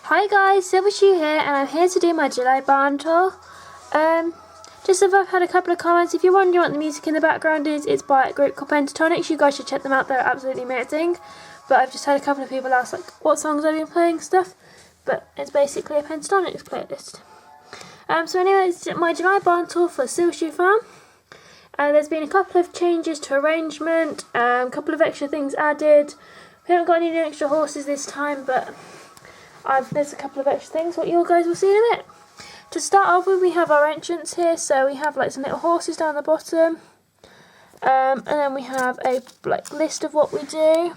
Hi guys, Slivershoe here, and I'm here to do my July barn tour. Just if I've had a couple of comments, if you're wondering what the music in the background is, it's by a group called Pentatonics. You guys should check them out, they're absolutely amazing. But I've just had a couple of people ask like what songs I've been playing and stuff, but it's basically a Pentatonics playlist. So anyway, it's my July barn tour for Slivershoe Farm. There's been a couple of changes to arrangement, a couple of extra things added. We haven't got any extra horses this time, but there's a couple of extra things what you guys will see in a bit. To start off with, we have our entrance here, so we have like some little horses down the bottom, and then we have a list of what we do.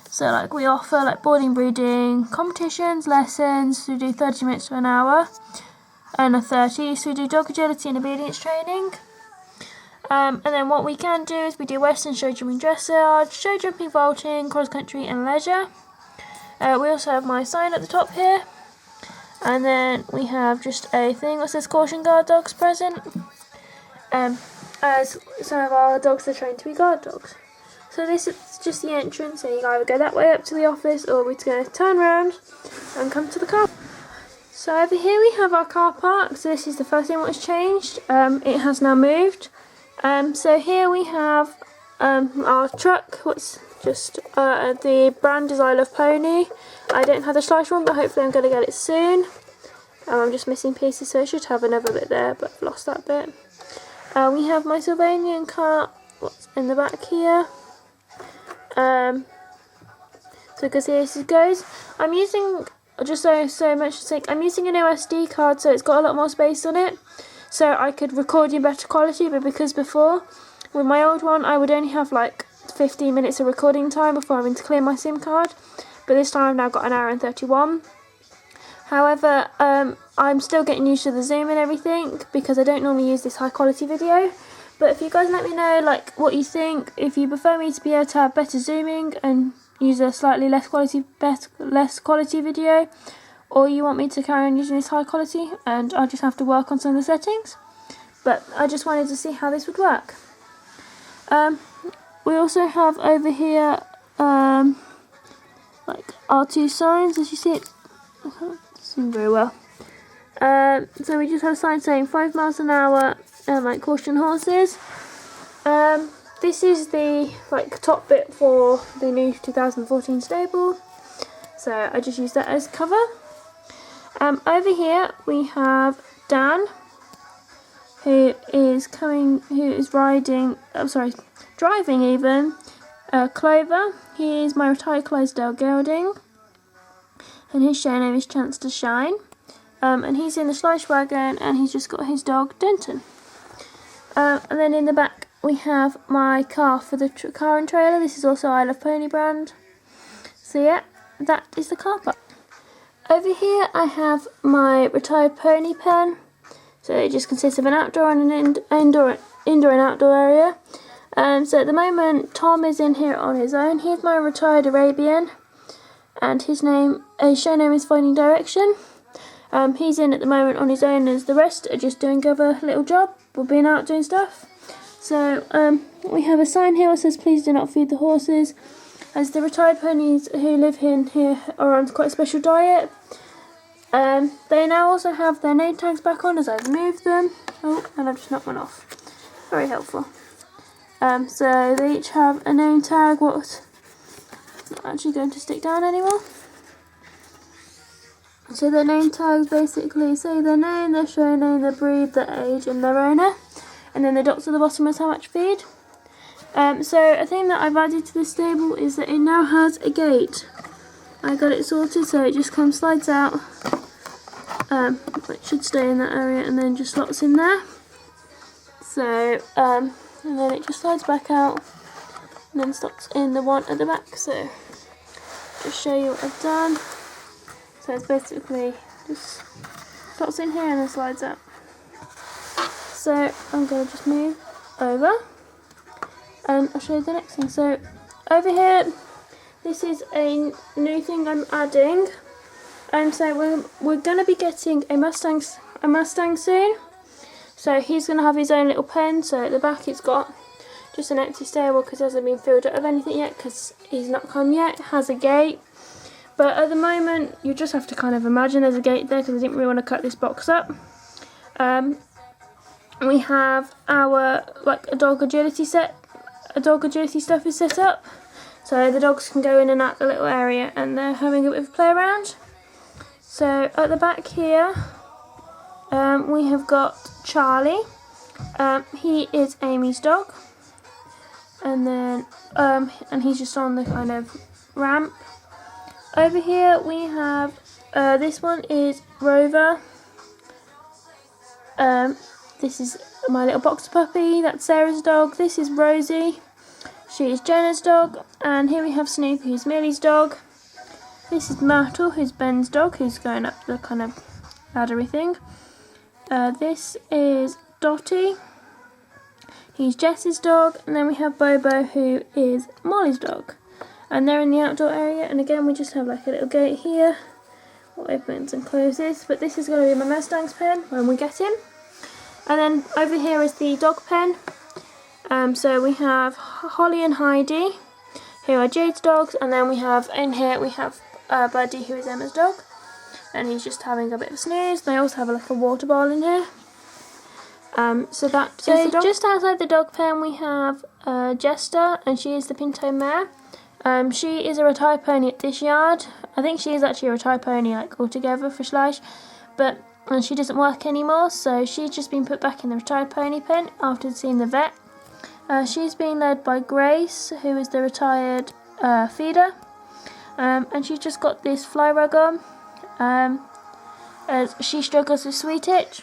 So like we offer like boarding, breeding, competitions, lessons. We do 30 minutes to an hour, and a 30. So we do dog agility and obedience training. And then what we can do is we do western show jumping, dressage, show jumping, vaulting, cross country, and leisure. We also have my sign at the top here, and then we have just a thing that says caution guard dogs present, as some of our dogs are trained to be guard dogs. So this is just the entrance, so you can either go that way up to the office, or we're going to turn around and come to the car. So over here we have our car park, so this is the first thing that's changed. It has now moved. So here we have our truck, what's just the brand is I Love Pony. I don't have the Slivershoe one, but hopefully I'm going to get it soon. I'm just missing pieces, so I should have another bit there, but I've lost that bit. We have my Sylvanian cart, what's in the back here. So you can see this goes. I'm using, just so much to say, I'm using an OSD card, so it's got a lot more space on it, so I could record in better quality. But because before, with my old one, I would only have like 15 minutes of recording time before having to clear my SIM card, but this time I've now got an hour and 31. However, I'm still getting used to the zoom and everything because I don't normally use this high quality video. But if you guys let me know like what you think, if you prefer me to be able to have better zooming and use a slightly less quality video, or you want me to carry on using this high quality and I'll just have to work on some of the settings. But I just wanted to see how this would work. We also have over here like our two signs, as you see it. I can't see very well. So we just have a sign saying 5 miles an hour and like caution horses. This is the top bit for the new 2014 stable. So I just use that as cover. Over here we have Dan, who is driving even, Clover. He is my retired Clydesdale gelding, and his show name is Chance to Shine. And he's in the Slivershoe wagon, and he's just got his dog Denton. And then in the back we have my car for the car and trailer. This is also I Love Pony brand. So yeah, that is the car park. Over here I have my retired pony pen. So it just consists of an outdoor and an indoor and outdoor area. So at the moment Tom is in here on his own. He's my retired Arabian, and his show name is Finding Direction. He's in at the moment on his own, as the rest are just doing other little job or being out doing stuff. So we have a sign here that says please do not feed the horses, as the retired ponies who live in here are on quite a special diet. They now also have their name tags back on as I've moved them. Oh, and I've just knocked one off. Very helpful. So they each have a name tag, what's not actually going to stick down anymore. So their name tags basically say their name, their show name, their breed, their age, and their owner. And then the dots at the bottom is how much feed. So a thing that I've added to this stable is that it now has a gate. I got it sorted so it just slides out. It should stay in that area and then just slots in there. So and then it just slides back out and then slots in the one at the back. So just show you what I've done. So it's basically just slots in here and then slides out. So I'm going to just move over and I'll show you the next thing. So over here, this is a new thing I'm adding. So we're going to be getting a Mustang soon. So he's going to have his own little pen. So at the back it's got just an empty stable because it hasn't been filled up with anything yet because he's not come yet. It has a gate. But at the moment, you just have to kind of imagine there's a gate there because I didn't really want to cut this box up. We have our a dog agility stuff is set up, so the dogs can go in and out the little area and they're having a bit of a play around. So at the back here, we have got Charlie. He is Amy's dog, and then and he's just on the kind of ramp. Over here we have this one is Rover. This is my little boxer puppy. That's Sarah's dog. This is Rosie. She is Jenna's dog. And here we have Snoopy, who's Millie's dog. This is Myrtle, who's Ben's dog, who's going up the kind of laddery thing. This is Dottie. He's Jess's dog. And then we have Bobo, who is Molly's dog. And they're in the outdoor area. And again, we just have like a little gate here. What opens and closes. But this is going to be my Mustang's pen when we get him. And then over here is the dog pen. So we have Holly and Heidi, who are Jade's dogs, and then we have in here we have Buddy, who is Emma's dog, and he's just having a bit of a snooze. They also have a little water bottle in here. So just outside the dog pen we have Jester, and she is the Pinto mare. She is a retired pony at this yard. I think she is actually a retired pony altogether for Schleich, but and she doesn't work anymore, so she's just been put back in the retired pony pen after seeing the vet. She's being led by Grace, who is the retired feeder, and she's just got this fly rug on, as she struggles with sweet itch,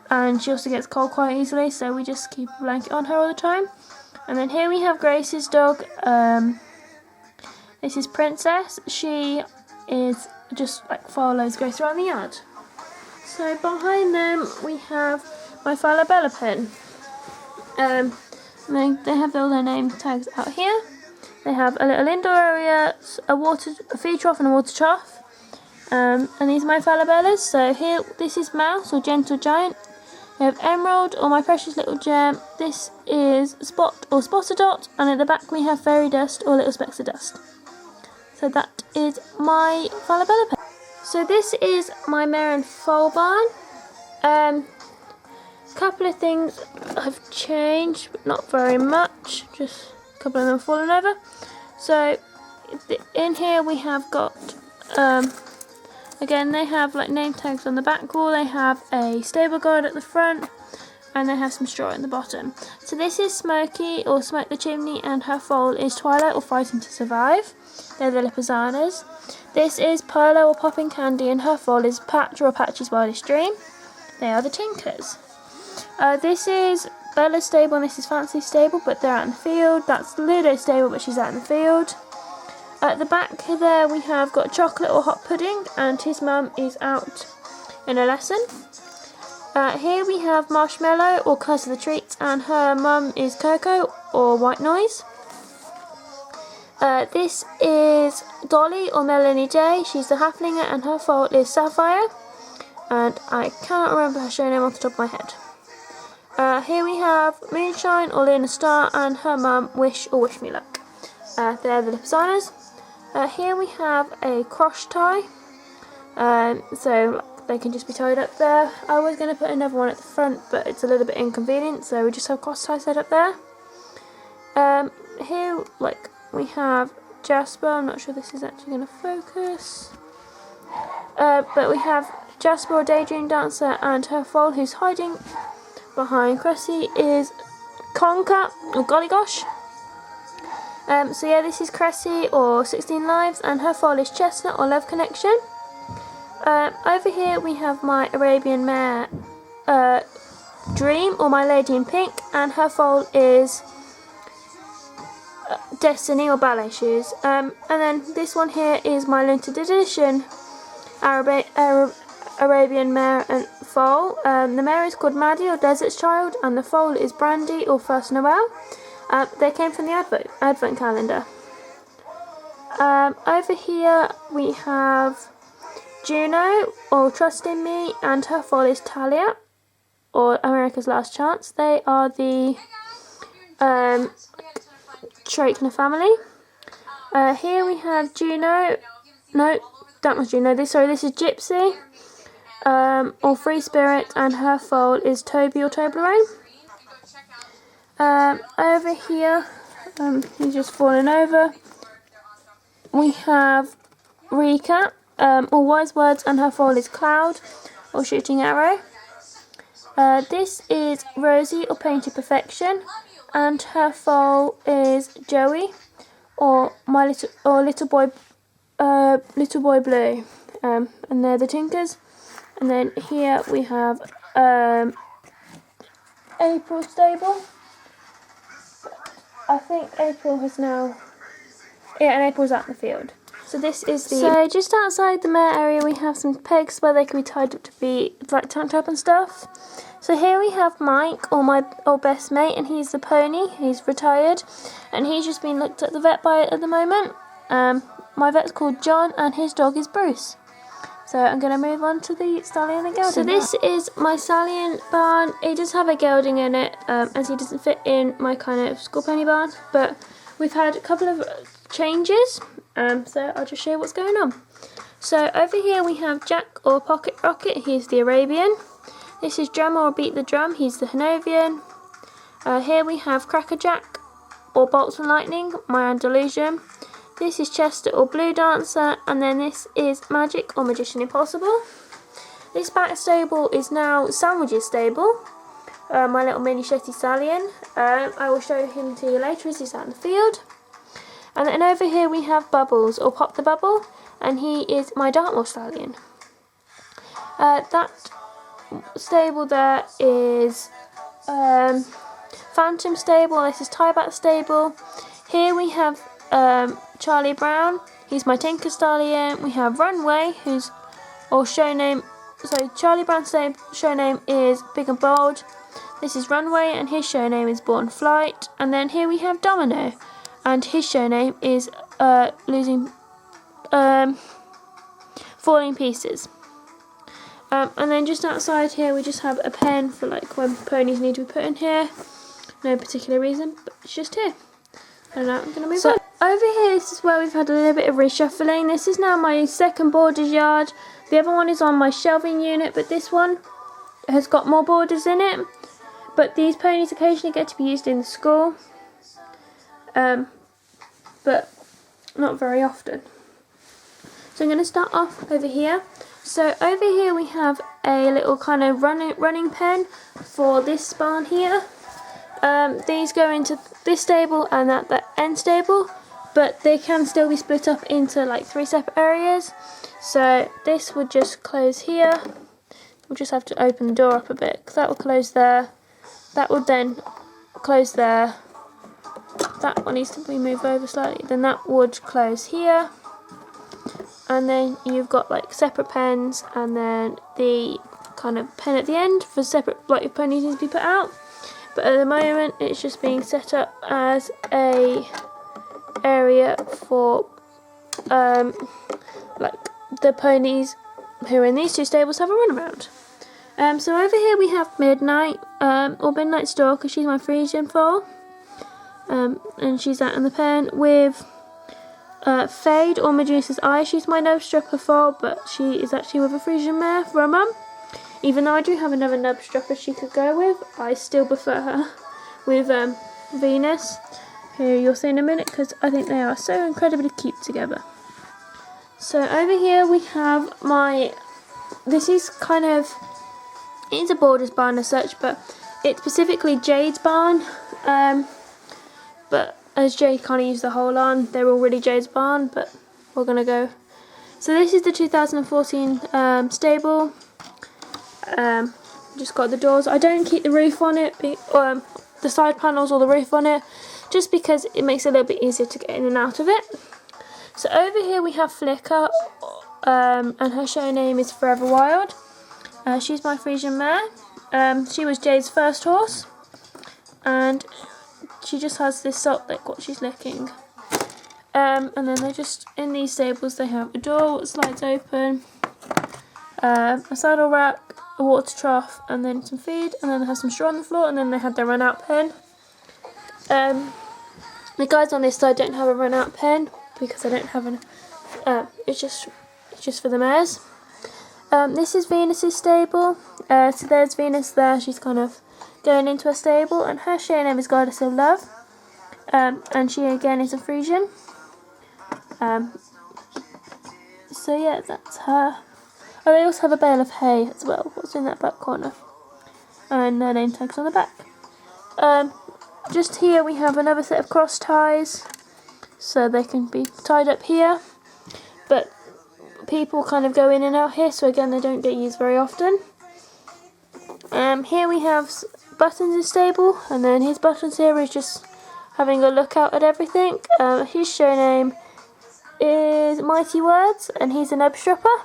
and she also gets cold quite easily, so we just keep a blanket on her all the time. And then here we have Grace's dog. This is Princess. She is just follows Grace around the yard. So behind them we have my Falabella pen. They have all their name tags out here. They have a little indoor area, a feed trough and a water trough. And these are my Falabellas. So here, this is Mouse or Gentle Giant. We have Emerald or my precious little gem. This is Spot or Spotter Dot. And at the back we have Fairy Dust or Little Specks of Dust. So that is my Falabella pen. So this is my mare and foal barn. A couple of things have changed, but not very much. Just a couple of them have fallen over. So in here we have got, again they have name tags on the back wall. They have a stable guard at the front, and they have some straw in the bottom. So this is Smokey or Smoke the Chimney, and her foal is Twilight or Fighting to Survive. They're the Lipizzaners. This is Polo or Popping Candy, and her foal is Patch or Patchy's Wildest Dream. They are the Tinkers. This is Bella's stable, and this is Fancy's stable, but they're out in the field. That's Ludo's stable, but she's out in the field. At the back there we have got Chocolate or Hot Pudding, and his mum is out in a lesson. Here we have Marshmallow or Curse of the Treats, and her mum is Coco or White Noise. This is Dolly or Melanie J. She's the halflinger, and her foal is Sapphire, and I cannot remember her show name off the top of my head. Here we have Moonshine or Luna Star, and her mum Wish or Wish Me Luck. They're the Lipizzaners. Here we have a cross tie, so they can just be tied up there. I was going to put another one at the front, but it's a little bit inconvenient, so we just have cross tie set up there. Here we have Jasper. I'm not sure this is actually going to focus, but we have Jasper or Daydream Dancer, and her foal, who's hiding behind Cressy, is Conker or Golly Gosh. So yeah, this is Cressy or 16 Lives, and her foal is Chestnut or Love Connection. Over here we have my Arabian mare Dream or My Lady in Pink, and her foal is Destiny or Ballet Shoes. And then this one here is my limited edition Arabian mare and foal. The mare is called Maddie or Desert's Child, and the foal is Brandy or First Noel. They came from the advent calendar. Over here we have Juno or Trust in Me, and her foal is Talia or America's Last Chance. They are the Schreckner family. Here we have Juno no, that must you know this. Sorry, this is Gypsy, or Free Spirit, and her foal is Toby or Toblerone. Over here, he's just fallen over. We have Rika, or Wise Words, and her foal is Cloud or Shooting Arrow. This is Rosie or Painted Perfection, and her foal is Joey or Little Boy Blue, and they're the Tinkers. And then here we have April stable. I think April has now, and April's out in the field. So this is the. So just outside the mare area, we have some pegs where they can be tied up to be like tacked up and stuff. So here we have Mike, or my old best mate, and he's the pony. He's retired, and he's just been looked at the vet by at the moment. My vet's called John, and his dog is Bruce. So I'm going to move on to the stallion and gelding. So this is my stallion barn. It does have a gelding in it, as he doesn't fit in my kind of school pony barn. But we've had a couple of changes, so I'll just show you what's going on. So over here we have Jack or Pocket Rocket. He's the Arabian. This is Drum or Beat the Drum. He's the Hanovian. Here we have Cracker Jack or Bolts and Lightning, my Andalusian. This is Chester or Blue Dancer, and then this is Magic or Magician Impossible. This back stable is now Sandwich's stable, my little mini Shetty stallion. I will show him to you later as he's out in the field. And then over here we have Bubbles or Pop the Bubble, and he is my Dartmoor stallion. That stable there is Phantom stable. This is Tieback stable. Here we have Charlie Brown. He's my Tinker stallion. We have Runway, who's show name. So Charlie Brown's show name is Big and Bold. This is Runway, and his show name is Born Flight. And then here we have Domino, and his show name is Falling Pieces. And then just outside here we just have a pen for like when ponies need to be put in here. No particular reason, but it's just here. And now I'm going to move on. Over here, this is where we've had a little bit of reshuffling. This is now my second boarder's yard. The other one is on my shelving unit, but this one has got more borders in it. But these ponies occasionally get to be used in the school, but not very often. So I'm going to start off over here. So over here we have a little kind of running pen for this barn here. These go into this stable and the end stable, but they can still be split up into like 3 separate areas. So this would just close here. We'll just have to open the door up a bit, because that will close there. That would then close there. That one needs to be moved over slightly. Then that would close here. And then you've got like separate pens, and then the kind of pen at the end for separate, like your ponies need to be put out. But at the moment it's just being set up as a area for like the ponies who are in these 2 stables have a run around. So over here we have Midnight, or Midnight Stalker. She's my Frisian foal, and she's out in the pen with Fade or Medusa's Eye. She's my nub strapper foal, but she is actually with a Frisian mare for a mum. Even though I do have another nub strapper she could go with, I still prefer her with Venus, who you'll see in a minute, because I think they are so incredibly cute together. So over here we have this is kind of, it's a boarder's barn as such, but it's specifically Jade's barn, but as Jade can't use the whole on, they're already Jade's barn, but we're going to go. So this is the 2014 stable. Just got the doors. I don't keep the roof on it, the side panels or the roof on it, just because it makes it a little bit easier to get in and out of it. So over here we have Flicker, and her show name is Forever Wild. She's my Frisian mare. She was Jade's first horse, and she just has this salt lick what she's licking. And then they're just in these stables. They have a door that slides open, a saddle rack, a water trough, and then some feed, and then they have some straw on the floor, and then they had their run out pen. The guys on this side don't have a run out pen, because I don't have an. It's just for the mares. This is Venus's stable. So there's Venus there. She's kind of going into a stable, and her show name is Goddess of Love. And she again is a Frisian. So yeah, that's her. Oh, they also have a bale of hay as well. What's in that back corner? And their name tags on the back. Just here we have another set of cross ties, so they can be tied up here. But people kind of go in and out here, so again they don't get used very often. Here we have Buttons' stable, and then his Buttons here is just having a look out at everything. His show name is Mighty Words, and he's an obstrupper.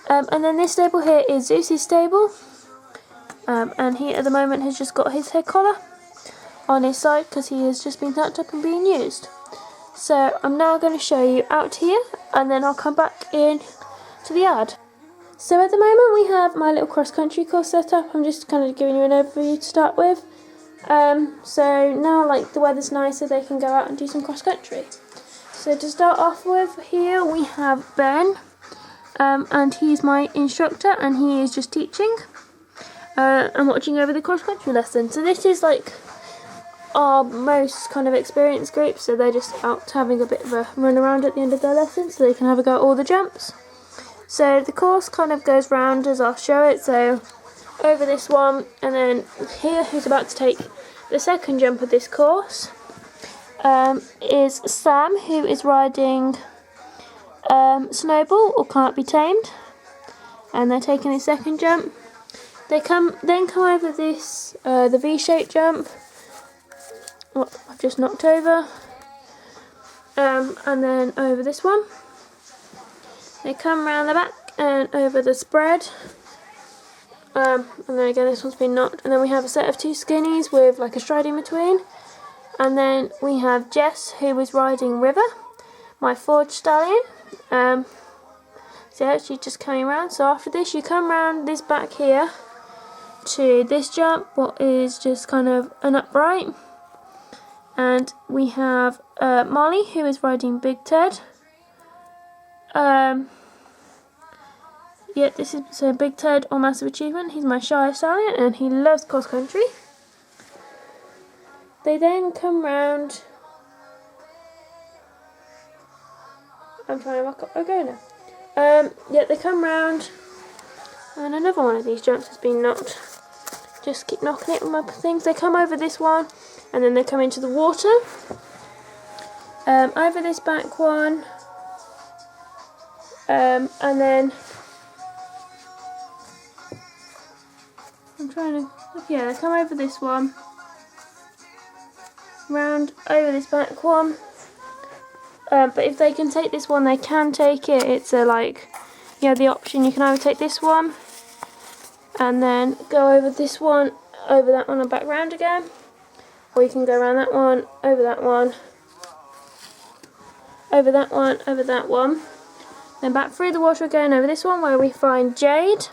And then this stable here is Zeus's stable, and he at the moment has just got his head collar on his side because he has just been tucked up and being used. So I'm now going to show you out here, and then I'll come back in to the yard. So at the moment we have my little cross-country course set up. I'm just kind of giving you an overview to start with. So now, like, the weather's nice, so they can go out and do some cross-country. So to start off with, here we have Ben, and he's my instructor, and he is just teaching and watching over the cross-country lesson. So this is like our most kind of experienced group, so they're just out having a bit of a run around at the end of their lesson, so they can have a go at all the jumps. So the course kind of goes round as I'll show it, so over this one, and then here, who's about to take the second jump of this course, is Sam, who is riding Snowball, or Can't Be Tamed, and they're taking the second jump. They then come over this, the V-shaped jump, what I've just knocked over, and then over this one. They come round the back and over the spread, and then again this one's been knocked, and then we have a set of two skinnies with like a stride in between, and then we have Jess, who is riding River, my forged stallion. So yeah, she's just coming round. So after this you come round this back here to this jump, what is just kind of an upright, and we have Molly, who is riding Big Ted. Yeah, this is so Big Ted or Massive Achievement. He's my shy stallion, and he loves cross country. They then come round. I'm trying to walk up. Okay now. Yeah, they come round, and another one of these jumps has been knocked. Just keep knocking it with my things. They come over this one, and then they come into the water. Over this back one, and then I'm trying to. Yeah, they come over this one, round over this back one. But if they can take this one, they can take it. It's a the option. You can either take this one and then go over this one, over that one, and back round again, or you can go around that one, over that one, over that one, over that one, then back through the water again over this one, where we find Jade,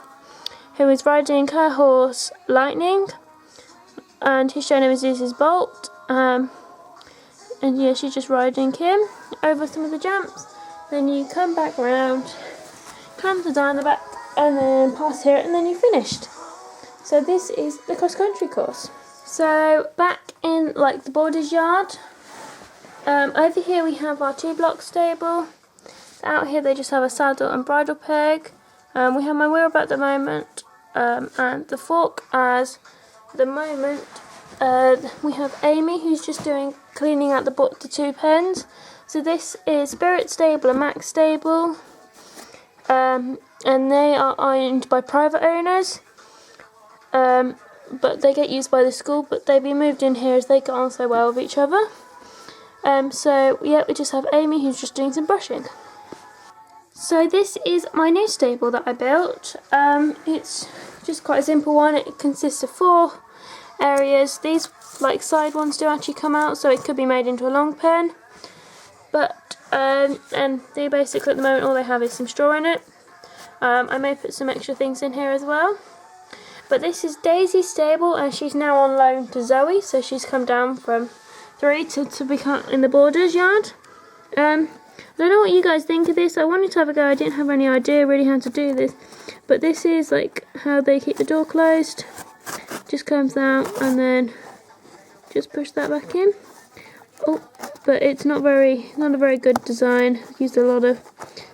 who is riding her horse Lightning, and his show name is Zeus's Bolt. And yeah, she's just riding him over some of the jumps. Then you come back round, come to down the back, and then pass here, and then you're finished. So this is the cross-country course. So back in the Borders yard, over here we have our 2-block stable. Out here they just have a saddle and bridle peg. We have my wheel at the moment, and the fork as the moment. We have Amy, who's just cleaning out the 2 pens. So this is Spirit Stable and Max Stable, and they are owned by private owners, but they get used by the school, but they've been moved in here as they get on so well with each other. So yeah, we just have Amy, who's just doing some brushing. So this is my new stable that I built. It's just quite a simple one. It consists of 4 areas. These side ones do actually come out, so it could be made into a long pen, but and they basically at the moment all they have is some straw in it. I may put some extra things in here as well, but this is Daisy's stable, and she's now on loan to Zoe, so she's come down from 3 to become in the Borders yard. I don't know what you guys think of this. I wanted to have a go. I didn't have any idea really how to do this. But this is like how they keep the door closed. Just comes out and then just push that back in. Oh, but it's not a very good design. I used a lot of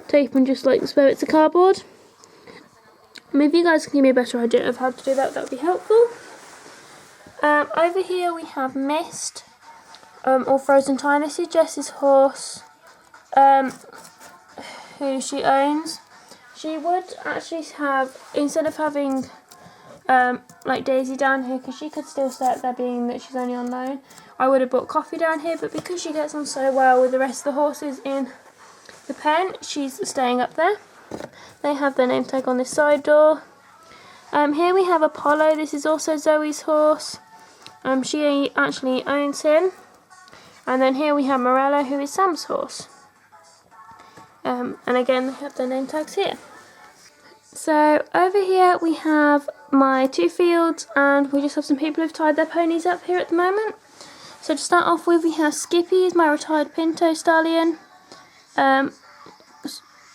tape and just like spare bits of cardboard. If you guys can give me a better idea of how to do that, that would be helpful. Over here we have Mist, or Frozen Time. This is Jess's horse, who she owns. She would actually have, instead of having like Daisy down here, because she could still stay up there being that she's only on loan, I would have brought Coffee down here, but because she gets on so well with the rest of the horses in the pen, she's staying up there. They have their name tag on this side door. Here we have Apollo. This is also Zoe's horse. She actually owns him. And then here we have Morello, who is Sam's horse. And again, they have their name tags here. So over here we have my 2 fields, and we just have some people who've tied their ponies up here at the moment. So to start off with, we have Skippy, is my retired Pinto stallion.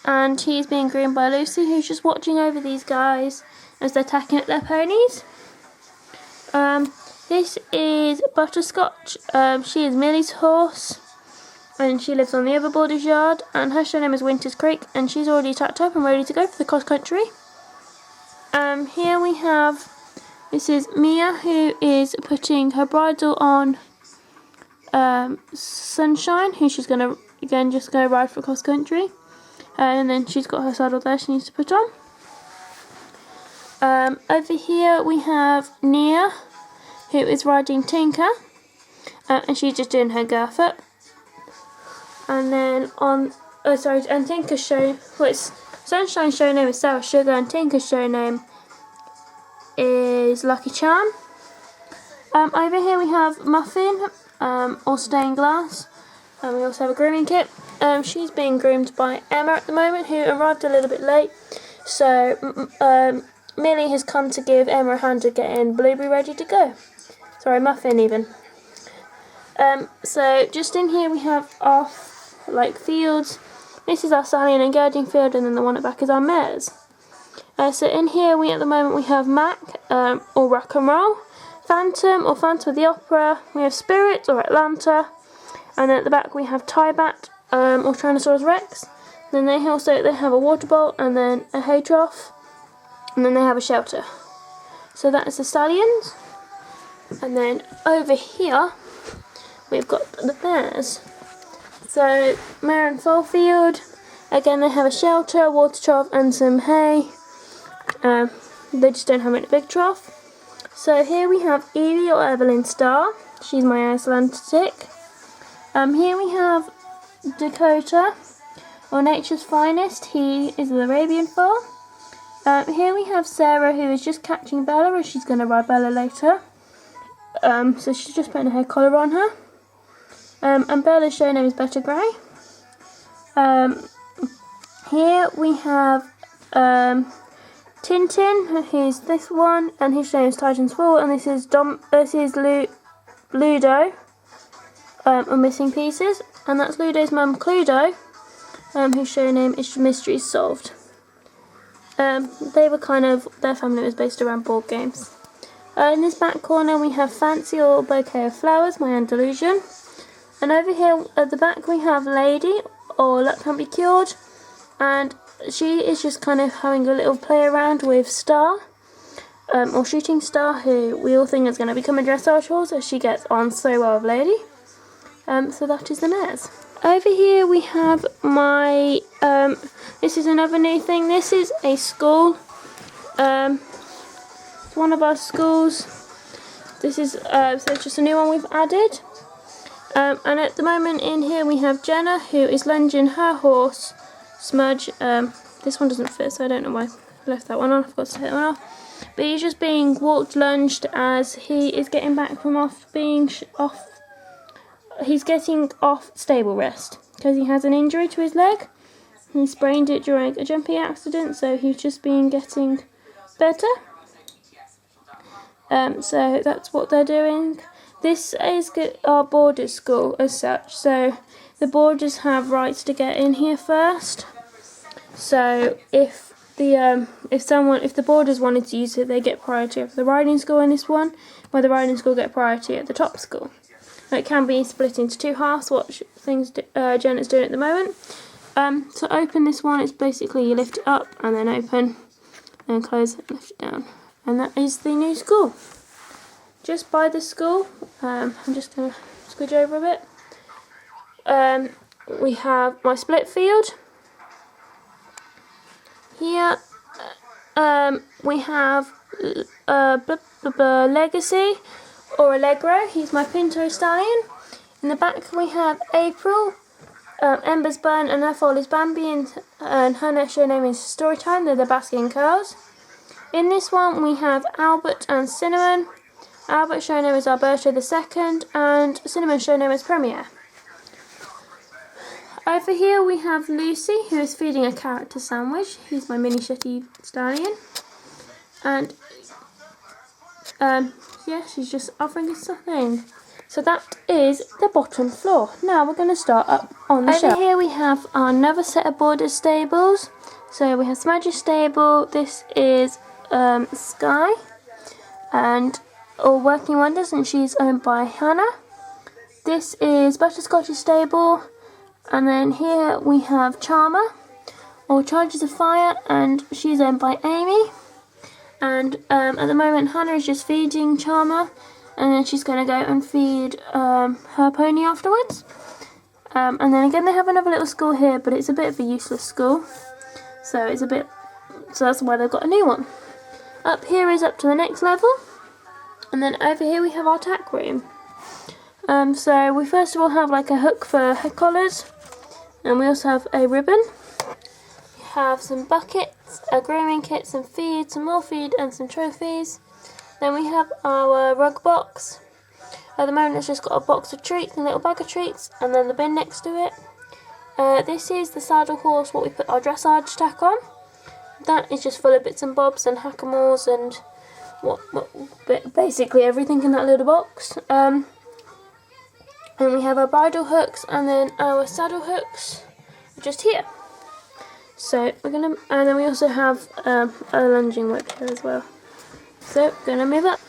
And he's being groomed by Lucy, who's just watching over these guys as they're tacking at their ponies. This is Butterscotch. She is Millie's horse, and she lives on the other border's yard, and her show name is Winter's Creek, and she's already tacked up and ready to go for the cross country. Here we have, this is Mia, who is putting her bridle on Sunshine, who she's going to, again, just go ride for cross country. And then she's got her saddle there she needs to put on. Over here we have Nia, who is riding Tinker, and she's just doing her girth up. And then and Tinker's show, Sunshine's show name is Sour Sugar, and Tinker's show name is Lucky Charm. Over here we have Muffin, or Stained Glass. We also have a grooming kit. She's being groomed by Emma at the moment, who arrived a little bit late. So Millie has come to give Emma a hand to getting Blueberry ready to go. Sorry, Muffin even. So just in here we have our fields. This is our Stallion and Gelding field, and then the one at the back is our mares. So in here at the moment we have Mac, or Rock and Roll, Phantom, or Phantom of the Opera. We have Spirit, or Atlanta. And then at the back we have Tiebat, or Tyrannosaurus Rex. Then they have a water bowl, and then a hay trough, and then they have a shelter. So that is the stallions. And then over here we've got the bears. So mare and foal field. Again, they have a shelter, a water trough, and some hay. They just don't have it in a big trough. So here we have Evie, or Evelyn Starr. She's my Icelandic. Here we have Dakota, or Nature's Finest. He is the Arabian foal. Here we have Sarah, who is just catching Bella, as she's going to ride Bella later. So she's just putting a hair collar on her. And Bella's show name is Better Grey. Here we have Tintin, who's this one, and his show name is Titan's Fall, and this is Ludo. Or Missing Pieces, and that's Ludo's mum Cluedo, whose show name is Mysteries Solved. They were their family was based around board games. In this back corner we have Fancy, or Bouquet of Flowers, my Andalusian. And over here at the back we have Lady, or Luck Can't Be Cured, and she is just having a little play around with Star, or Shooting Star, who we all think is going to become a dressage horse, as she gets on so well with Lady. So that is the mares. Over here we have my, this is another new thing. This is a school. It's one of our schools. This is, so it's just a new one we've added. And at the moment in here we have Jenna, who is lunging her horse, Smudge. This one doesn't fit, so I don't know why I left that one on. I forgot to take that one off. But he's just being lunged as he is getting back from he's getting off stable rest because he has an injury to his leg. He sprained it during a jumping accident, so he's just been getting better. So that's what they're doing. This is our border school as such, so the boarders have rights to get in here first. So if the boarders wanted to use it, they get priority over the riding school on this one, where the riding school get priority at the top school. It can be split into two halves, what Janet's doing at the moment. To open this one, it's basically you lift it up and then open and close it and lift it down. And that is the new school. Just by the school, I'm just going to squidge over a bit. We have my split field. Here we have Legacy or Allegro. He's my Pinto stallion. In the back we have April, Ember's Burn, and her foal is Bambi, and her show name is Storytime. They're the Basking Curls. In this one we have Albert and Cinnamon. Albert's show name is Alberto II, and Cinnamon's show name is Premier. Over here we have Lucy, who is feeding a character sandwich. He's my mini Shetty stallion. And yeah, she's just offering us something. So that is the bottom floor. Now we're going to start up on the shelf. Over here we have another set of border stables. So we have Smudge's stable. This is Sky and All Working Wonders, and she's owned by Hannah. This is Butterscotch's stable. And then here we have Charmer, or Charges of Fire, and she's owned by Amy. And at the moment Hannah is just feeding Charmer, and then she's going to go and feed her pony afterwards. And then again they have another little school here, but it's a bit of a useless school. So that's why they've got a new one. Up here is up to the next level. And then over here we have our tack room. So we first of all have like a hook for head collars. And we also have a ribbon. We have some buckets, a grooming kit, some feed, some more feed, and some trophies. Then we have our rug box. At the moment it's just got a box of treats, a little bag of treats, and then the bin next to it. This is the saddle horse, what we put our dressage tack on. That is just full of bits and bobs and hackamores and basically everything in that little box. And we have our bridle hooks, and then our saddle hooks just here. So and then we also have a lunging whip here as well. So we're gonna move up.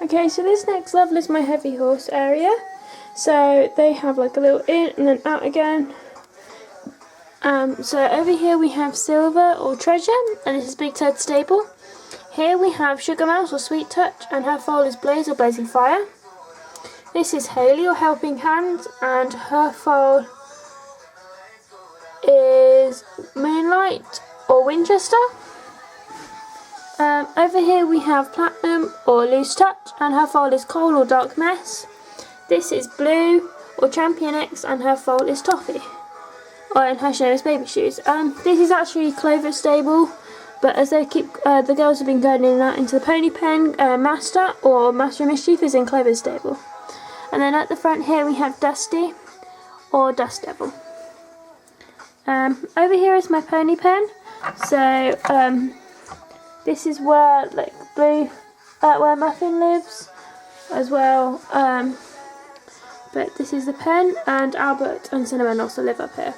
Okay, so this next level is my heavy horse area. So they have like a little in and then out again. So over here we have Silver or Treasure, and this is Big Ted's stable. Here we have Sugar Mouse or Sweet Touch, and her foal is Blaze or Blazing Fire. This is Hayley or Helping Hand, and her foal is Moonlight or Winchester. Over here we have Platinum or Loose Touch, and her foal is Coal or Dark Mess. This is Blue or Champion X, and her foal is Toffee. And her name is Baby Shoes. This is actually Clover's stable, but as they keep, the girls have been going in and out into the pony pen, Master or Master of Mischief is in Clover's stable. And then at the front here we have Dusty or Dust Devil. Over here is my pony pen. So this is where like where Muffin lives as well. But this is the pen, and Albert and Cinnamon also live up here.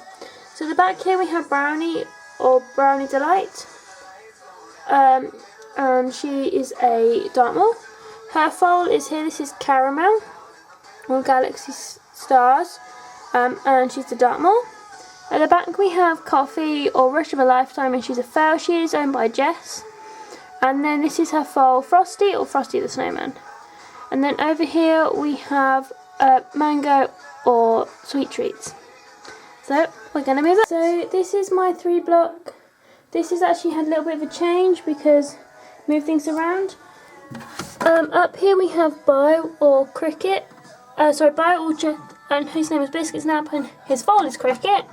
So the back here we have Brownie or Brownie Delight. And she is a Dartmoor. Her foal is here. This is Caramel or Galaxy Stars, and she's a Dartmoor. At the back we have Coffee or Rush of a Lifetime, and she's a foal. She is owned by Jess. And then this is her foal, Frosty or Frosty the Snowman. And then over here we have Mango or Sweet Treats. So we're going to move up. So this is my 3 block. This has actually had a little bit of a change because move things around. Up here we have Bo or Cricket. Bo or and his name is Biscuit Snap, and his foal is Cricket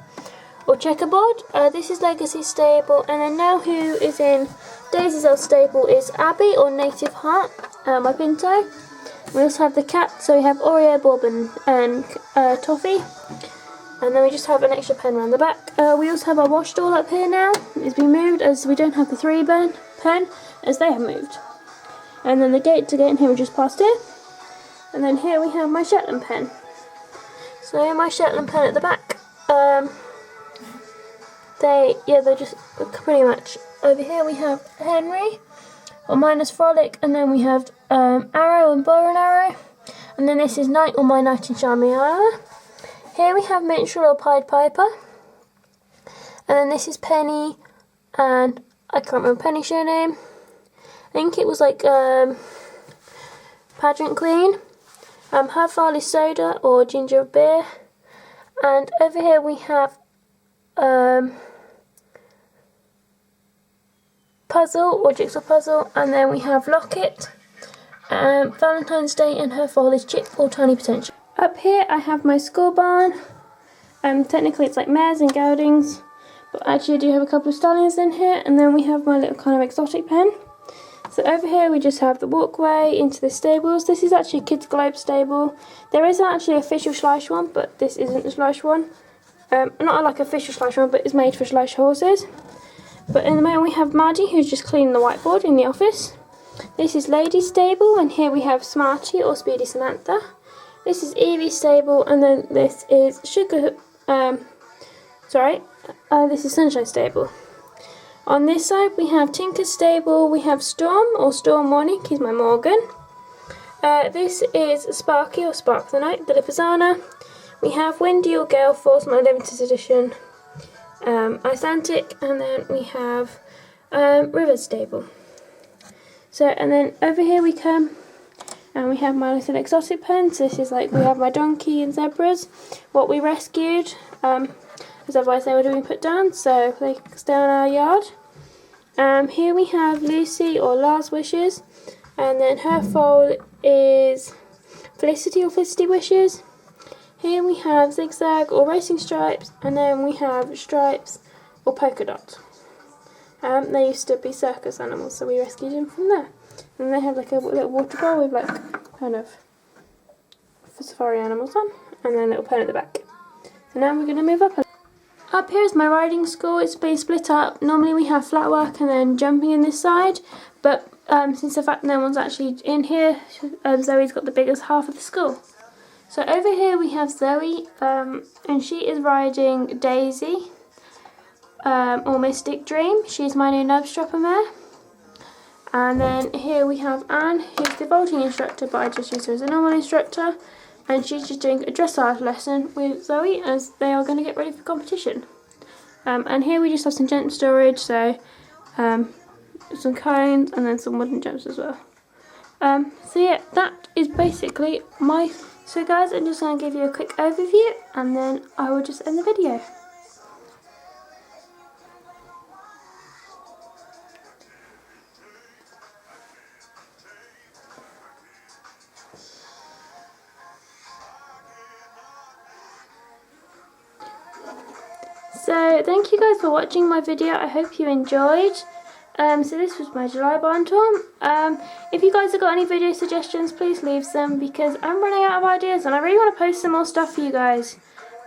or Checkerboard. This is Legacy stable, and then now who is in Daisy's old stable is Abby or Native Heart, my Pinto. We also have the cat, so we have Oreo, Bob and Toffee. And then we just have an extra pen around the back. We also have our wash stall up here now. It's been moved as we don't have the 3 pen as they have moved. And then the gate to get in here we just passed it. And then here we have my Shetland pen. So my Shetland pen at the back, they're just pretty much. Over here we have Henry, or mine is Frolic, and then we have Arrow and Bow and Arrow, and then this is Knight, or my Knight in Charming Isle. Here we have Minstrel or Pied Piper, and then this is Penny, and I can't remember Penny's show name. I think it was like Pageant Queen. Her file is Soda or Ginger Beer, and over here we have Puzzle or Jigsaw Puzzle, and then we have Locket, Valentine's Day, and her file is Chip or Tiny Potential. Up here I have my school barn. Technically it's like mares and geldings, but actually I do have a couple of stallions in here, and then we have my little kind of exotic pen. So over here we just have the walkway into the stables. This is actually a Kids Globe stable. There is actually an official Schleish one, but this isn't the Schleish one. Not like official Schleish one, but it's made for Schleish horses. But in the moment we have Maddie, who's just cleaning the whiteboard in the office. This is Lady's stable, and here we have Smarty or Speedy Samantha. This is Evie's stable, and then this is this is Sunshine stable. On this side we have Tinker's stable, we have Storm or Storm Morning, he's my Morgan. This is Sparky or Spark the Night, the Lipizzaner. We have Wendy or Gale Force, my limited edition Icelandic, and then we have River's stable. So, and then over here we come and we have my little exotic pens. This is like, we have my donkey and zebras, what we rescued, because otherwise they would have been put down, so they stay on our yard. Here we have Lucy or Lars Wishes, and then her foal is Felicity or Felicity Wishes. Here we have Zigzag or Racing Stripes, and then we have Stripes or Polka Dot. They used to be circus animals, so we rescued them from there. And they have like a little water bowl with like kind of safari animals on, and then a little pen at the back. So now we're going to move up. Up here is my riding school. It's been split up. Normally we have flat work and then jumping in this side, but since the fact no one's actually in here, Zoe's got the biggest half of the school. So over here we have Zoe, and she is riding Daisy, or Mystic Dream. She's my new Nubstropper mare. And then here we have Anne, who's the vaulting instructor, but I just use her as a normal instructor. And she's just doing a dressage lesson with Zoe as they are going to get ready for competition. And here we just have some jump storage, so some cones and then some wooden jumps as well. So yeah, that is basically my... So guys, I'm just going to give you a quick overview and then I will just end the video. So thank you guys for watching my video. I hope you enjoyed. So this was my July barn tour. If you guys have got any video suggestions, please leave them, because I'm running out of ideas and I really want to post some more stuff for you guys.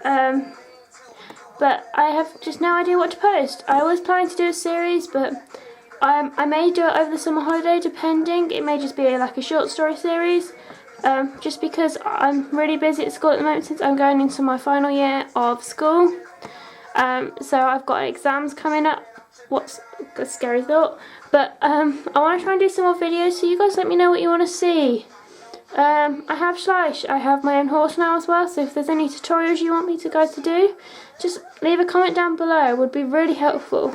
But I have just no idea what to post. I was planning to do a series, but I may do it over the summer holiday, depending. It may just be like a short story series. Just because I'm really busy at school at the moment since I'm going into my final year of school. So I've got exams coming up. What's a scary thought, but I want to try and do some more videos, so you guys let me know what you want to see. I have Schleish, I have my own horse now as well, so if there's any tutorials you want me to do, just leave a comment down below, it would be really helpful.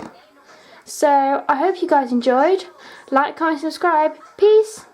So I hope you guys enjoyed. Like, comment, subscribe. Peace.